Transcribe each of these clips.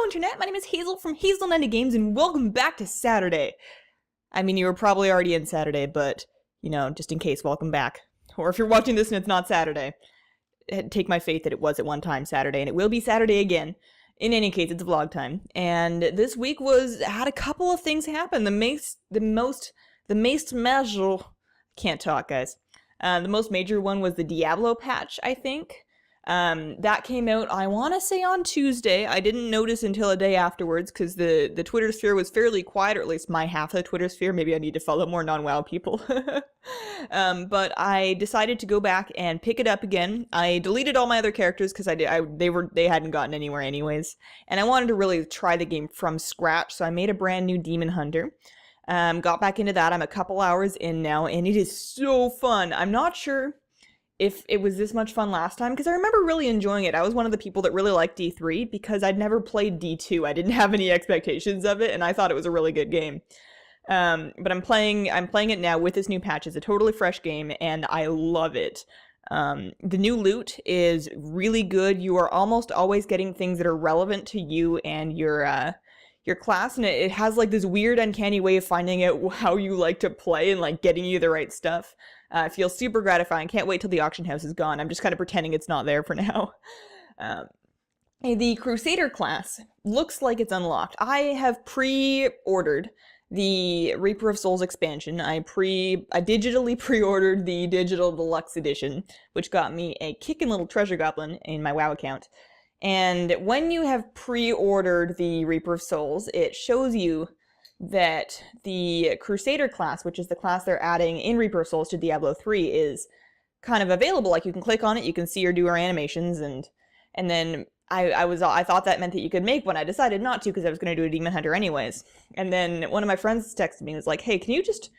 Hello Internet, my name is Hazel from Hazelnuttygames and welcome back to Saturday. I mean, you were probably already in Saturday, but, just in case, welcome back. Or if you're watching this and it's not Saturday, take my faith that it was at one time Saturday, and it will be Saturday again. In any case, it's vlog time. And this week had a couple of things happen. The most major, can't talk, guys. The most major one was the Diablo patch, I think. That came out, I want to say on Tuesday. I didn't notice until a day afterwards because the Twitter sphere was fairly quiet, or at least my half of the Twitter sphere. Maybe I need to follow more non-WoW people. But I decided to go back and pick it up again. I deleted all my other characters because they hadn't gotten anywhere anyways. And I wanted to really try the game from scratch, so I made a brand new Demon Hunter. Got back into that. I'm a couple hours in now, and it is so fun. I'm not sure if it was this much fun last time, because I remember really enjoying it. I was one of the people that really liked D3 because I'd never played D2. I didn't have any expectations of it, and I thought it was a really good game. But I'm playing it now with this new patch. It's a totally fresh game, and I love it. The new loot is really good. You are almost always getting things that are relevant to you and your class, and it has like this weird uncanny way of finding out how you like to play and like getting you the right stuff. It feels super gratifying. Can't wait till the auction house is gone. I'm just kind of pretending it's not there for now. The Crusader class looks like it's unlocked. I have pre-ordered the Reaper of Souls expansion. I digitally pre-ordered the digital deluxe edition, which got me a kickin' little treasure goblin in my WoW account. And when you have pre-ordered the Reaper of Souls, it shows you that the Crusader class, which is the class they're adding in Reaper of Souls to Diablo 3, is kind of available. Like, you can click on it, you can see her do her animations, and then I thought that meant that you could make one. I decided not to because I was going to do a Demon Hunter anyways. And then one of my friends texted me and was like, hey, can you just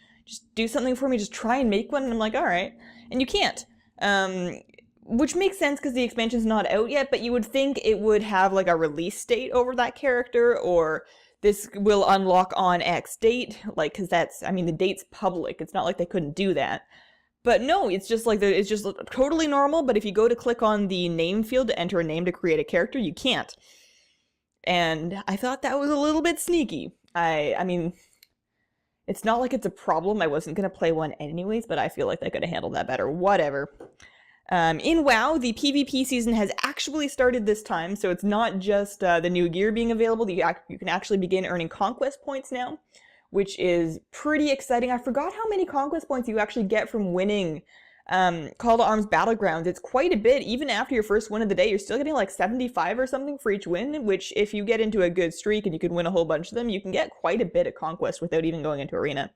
do something for me? Just try and make one? And I'm like, all right. And you can't. Which makes sense because the expansion's not out yet, but you would think it would have like a release date over that character, or this will unlock on X date, like, because the date's public. It's not like they couldn't do that. But no, it's just like, it's just totally normal, but if you go to click on the name field to enter a name to create a character, you can't. And I thought that was a little bit sneaky. I mean, it's not like it's a problem. I wasn't going to play one anyways, but I feel like they could have handled that better. Whatever. In WoW, the PvP season has actually started this time, so it's not just the new gear being available. You can actually begin earning conquest points now, which is pretty exciting. I forgot how many conquest points you actually get from winning Call to Arms Battlegrounds. It's quite a bit. Even after your first win of the day, you're still getting like 75 or something for each win, which if you get into a good streak and you can win a whole bunch of them, you can get quite a bit of conquest without even going into arena.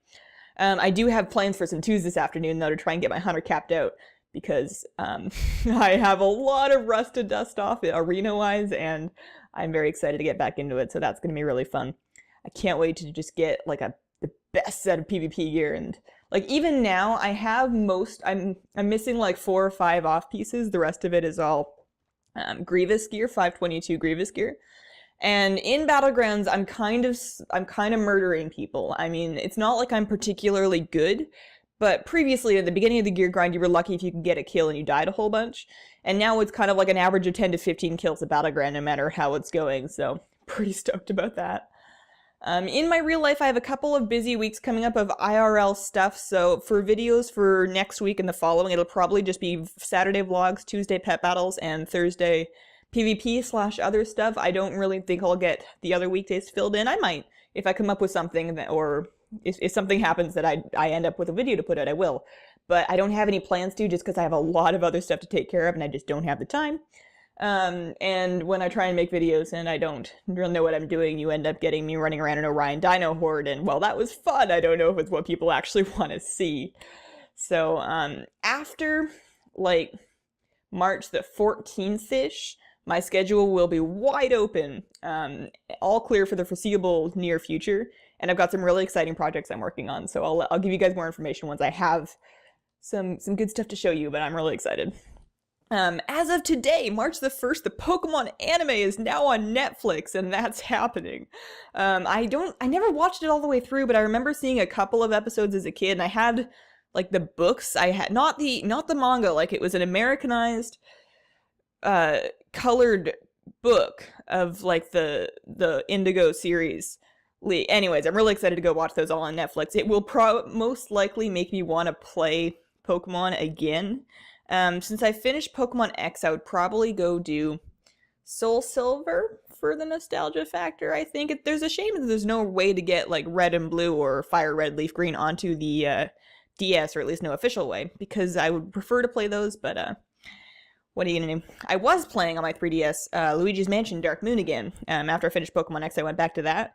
I do have plans for some twos this afternoon, though, to try and get my hunter capped out, because I have a lot of rust to dust off arena-wise, and I'm very excited to get back into it, so that's going to be really fun. I can't wait to just get like the best set of PvP gear, and like even now I have I'm missing like 4 or 5 off pieces. The rest of it is all Grievous gear, 522 Grievous gear. And in Battlegrounds, I'm kind of murdering people. I mean, it's not like I'm particularly good, but previously, at the beginning of the gear grind, you were lucky if you could get a kill and you died a whole bunch. And now it's kind of like an average of 10 to 15 kills a Battleground, no matter how it's going, so pretty stoked about that. In my real life, I have a couple of busy weeks coming up of IRL stuff, so for videos for next week and the following, it'll probably just be Saturday vlogs, Tuesday pet battles, and Thursday PvP/other stuff. I don't really think I'll get the other weekdays filled in. I might, if I come up with something or if something happens that I end up with a video to put out, I will. But I don't have any plans to, just because I have a lot of other stuff to take care of and I just don't have the time. And when I try and make videos and I don't really know what I'm doing, you end up getting me running around an Orion Dino Horde, and well, that was fun. I don't know if it's what people actually want to see. So after like March the 14th-ish, my schedule will be wide open, all clear for the foreseeable near future, and I've got some really exciting projects I'm working on, so I'll give you guys more information once I have some good stuff to show you, but I'm really excited. As of today, March the 1st, the Pokemon anime is now on Netflix, and that's happening. I never watched it all the way through, but I remember seeing a couple of episodes as a kid, and I had, like, the books. I had, not the manga, like, it was an Americanized, colored book of like the Indigo series. Anyways, I'm really excited to go watch those all on Netflix. It will most likely make me want to play Pokemon again. Since I finished Pokemon X, I would probably go do Soul Silver for the nostalgia factor. I think there's a shame that there's no way to get like Red and Blue or Fire Red Leaf Green onto the DS, or at least no official way, because I would prefer to play those, but what are you gonna do? I was playing on my 3DS Luigi's Mansion Dark Moon again. After I finished Pokemon X, I went back to that.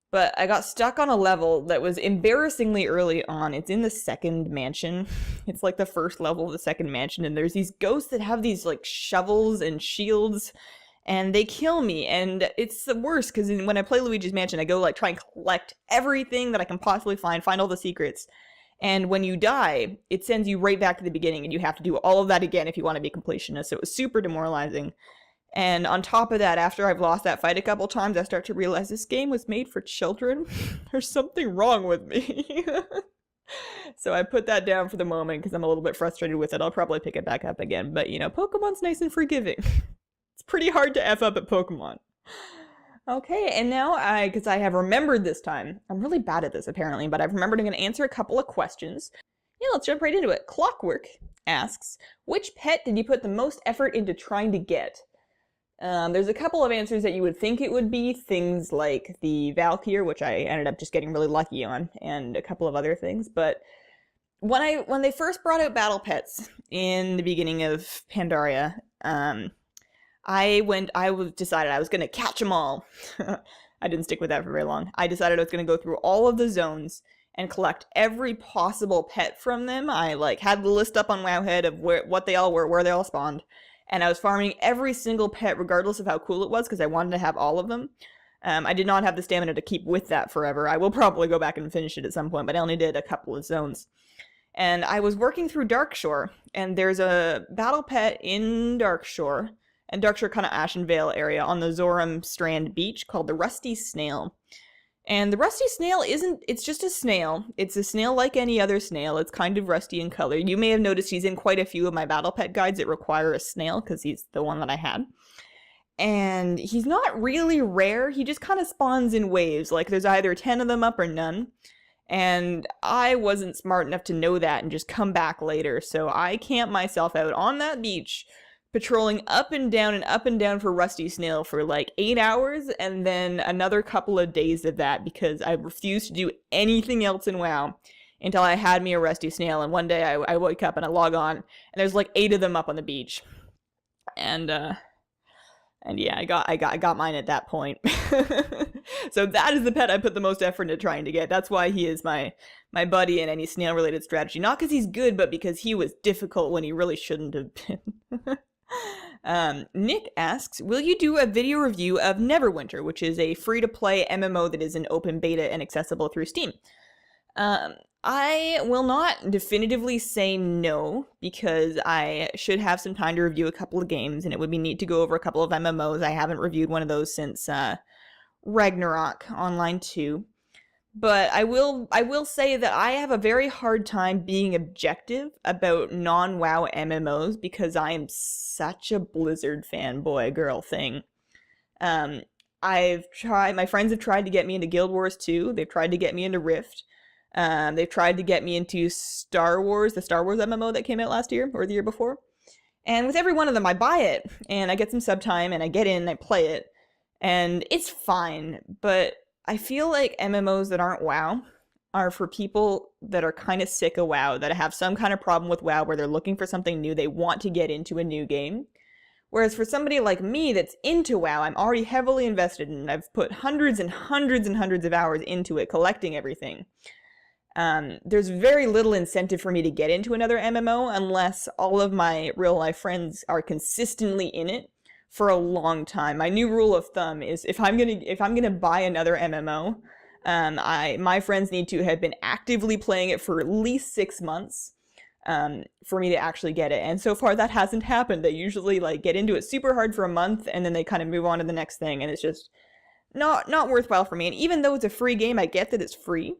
But I got stuck on a level that was embarrassingly early on. It's in the second mansion. It's like the first level of the second mansion, and there's these ghosts that have these like shovels and shields, and they kill me, and it's the worst, because when I play Luigi's Mansion, I go like try and collect everything that I can possibly find all the secrets, and when you die, it sends you right back to the beginning, and you have to do all of that again if you want to be completionist, so it was super demoralizing. And on top of that, after I've lost that fight a couple times, I start to realize this game was made for children. There's something wrong with me. So I put that down for the moment because I'm a little bit frustrated with it. I'll probably pick it back up again, but you know, Pokemon's nice and forgiving. It's pretty hard to F up at Pokemon. Okay, and now because I have remembered this time, I'm really bad at this apparently, but I've remembered I'm going to answer a couple of questions. Yeah, let's jump right into it. Clockwork asks, which pet did you put the most effort into trying to get? There's a couple of answers that you would think it would be, things like the Valkyr, which I ended up just getting really lucky on, and a couple of other things, but when they first brought out battle pets in the beginning of Pandaria, I decided I was going to catch them all. I didn't stick with that for very long. I decided I was going to go through all of the zones and collect every possible pet from them. I like had the list up on Wowhead of what they all were, where they all spawned. And I was farming every single pet regardless of how cool it was because I wanted to have all of them. I did not have the stamina to keep with that forever. I will probably go back and finish it at some point, but I only did a couple of zones. And I was working through Darkshore, and there's a battle pet in Darkshore, and Darkshore kind of Ashenvale area on the Zoram Strand beach called the Rusty Snail. And the Rusty Snail it's just a snail. It's a snail like any other snail. It's kind of rusty in color. You may have noticed he's in quite a few of my battle pet guides that require a snail, because he's the one that I had. And he's not really rare. He just kind of spawns in waves. Like there's either 10 of them up or none. And I wasn't smart enough to know that and just come back later. So I camped myself out on that beach, patrolling up and down for Rusty Snail for like 8 hours, and then another couple of days of that because I refused to do anything else in WoW until I had me a Rusty Snail. And one day I wake up and I log on, and there's like 8 of them up on the beach, and yeah, I got mine at that point. So that is the pet I put the most effort into trying to get. That's why he is my buddy in any snail related strategy. Not because he's good, but because he was difficult when he really shouldn't have been. Nick asks, will you do a video review of Neverwinter, which is a free-to-play MMO that is in open beta and accessible through Steam? I will not definitively say no, because I should have some time to review a couple of games, and it would be neat to go over a couple of MMOs. I haven't reviewed one of those since Ragnarok Online 2. But I will say that I have a very hard time being objective about non-WoW MMOs because I am such a Blizzard fanboy girl thing. My friends have tried to get me into Guild Wars 2. They've tried to get me into Rift. They've tried to get me into Star Wars, the Star Wars MMO that came out last year or the year before. And with every one of them, I buy it and I get some sub time and I get in and I play it. And it's fine, but I feel like MMOs that aren't WoW are for people that are kind of sick of WoW, that have some kind of problem with WoW where they're looking for something new, they want to get into a new game. Whereas for somebody like me that's into WoW, I'm already heavily invested and I've put hundreds and hundreds and hundreds of hours into it, collecting everything. There's very little incentive for me to get into another MMO unless all of my real life friends are consistently in it for a long time. My new rule of thumb is if I'm gonna buy another MMO, my friends need to have been actively playing it for at least 6 months for me to actually get it. And so far that hasn't happened. They usually like get into it super hard for a month and then they kind of move on to the next thing, and it's just not worthwhile for me. And even though it's a free game, I get that it's free.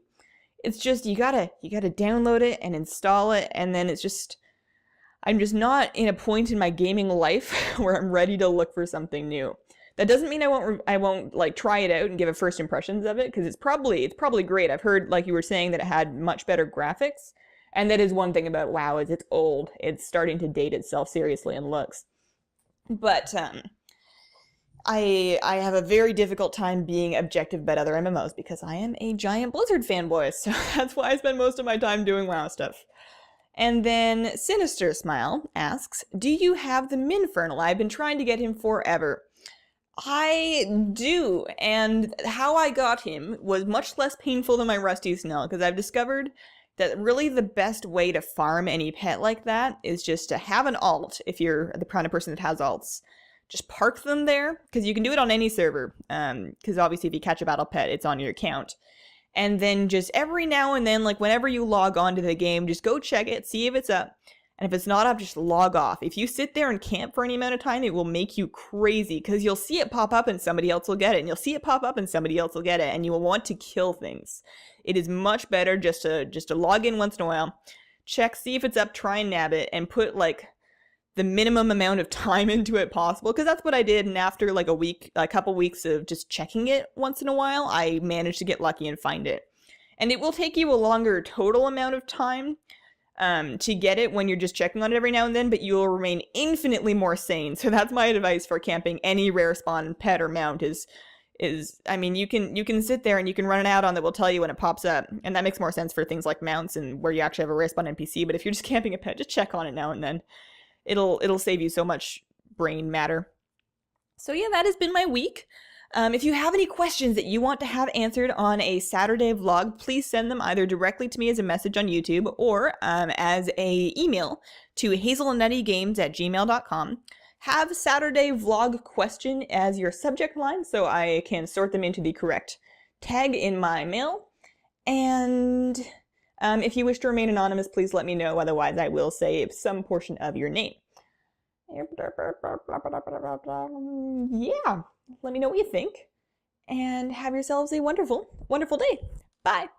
It's just you gotta download it and install it, and then I'm just not in a point in my gaming life where I'm ready to look for something new. That doesn't mean I won't like try it out and give a first impressions of it, because it's probably great. I've heard, like you were saying, that it had much better graphics, and that is one thing about WoW, is it's old. It's starting to date itself seriously in looks. But I have a very difficult time being objective about other MMOs because I am a giant Blizzard fanboy, so that's why I spend most of my time doing WoW stuff. And then Sinister Smile asks, do you have the Minfernal? I've been trying to get him forever. I do, and how I got him was much less painful than my Rusty Snail, because I've discovered that really the best way to farm any pet like that is just to have an alt, if you're the kind of person that has alts. Just park them there, because you can do it on any server, because obviously if you catch a battle pet, it's on your account. And then just every now and then, like whenever you log on to the game, just go check it, see if it's up. And if it's not up, just log off. If you sit there and camp for any amount of time, it will make you crazy, because you'll see it pop up and somebody else will get it, and you'll see it pop up and somebody else will get it, and you will want to kill things. It is much better just to log in once in a while, check, see if it's up, try and nab it, and put like the minimum amount of time into it possible, because that's what I did. And after like a couple weeks of just checking it once in a while, I managed to get lucky and find it. And it will take you a longer total amount of time to get it when you're just checking on it every now and then, but you'll remain infinitely more sane. So that's my advice for camping any rare spawn pet or mount is I mean, you can sit there and you can run an add-on that will tell you when it pops up, and that makes more sense for things like mounts and where you actually have a rare spawn NPC. But if you're just camping a pet, just check on it now and then. It'll save you so much brain matter. So yeah, that has been my week. If you have any questions that you want to have answered on a Saturday vlog, please send them either directly to me as a message on YouTube or as a email to hazelnuttygames@gmail.com. Have Saturday vlog question as your subject line so I can sort them into the correct tag in my mail. And if you wish to remain anonymous, please let me know. Otherwise, I will say some portion of your name. Yeah, let me know what you think. And have yourselves a wonderful, wonderful day. Bye.